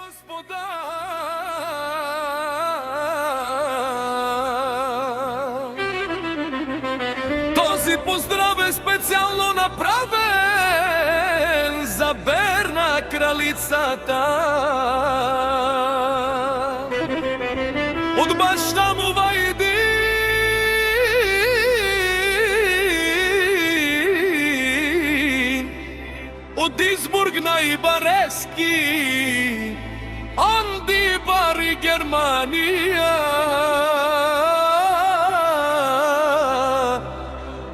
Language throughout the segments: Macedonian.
Господа, този поздрав е специално направен за Берна кралицата. От баща му Вайдин, от Избург на Ибарески, Анди Бари Германия,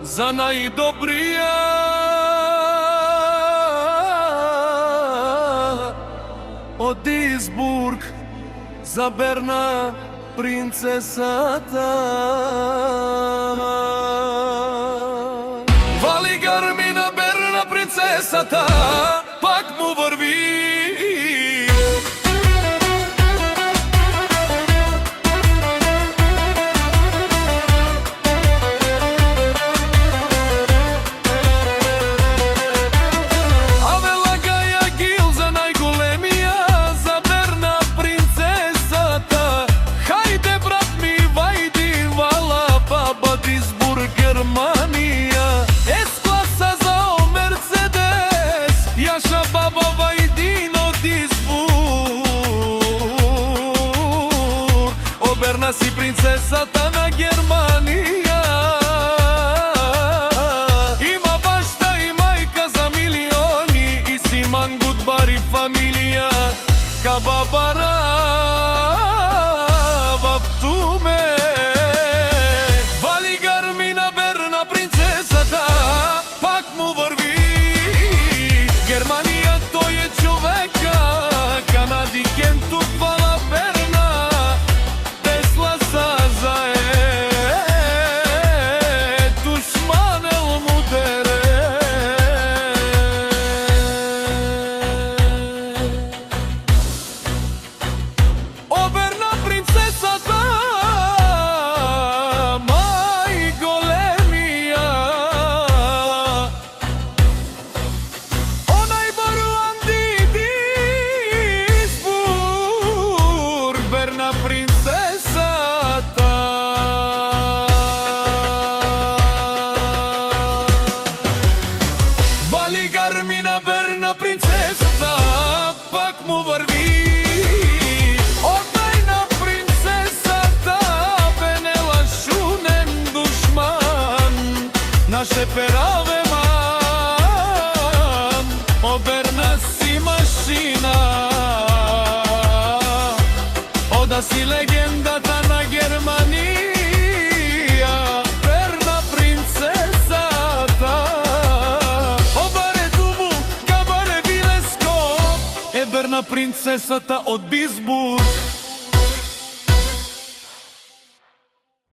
за най-добрия от Избург, за Берна принцесата. Вали гърми на Берна принцесата, пак му върви. Берна си принцесата на Германия. Има баща и майка за милиони и си мангут бари фамилия. Кабабара в Туме. Вали гърми на Берна принцесата, пак му върви. Германия той е човека, Канади Кенту хвала Берна. Гърмина Берна принцесата, пак му върви. Отдай на принцесата, Бенела шунен душман, наше пераве ман. О, Берна си машина, о, да си легендата на Германия. Берна принцесата от Бисбург.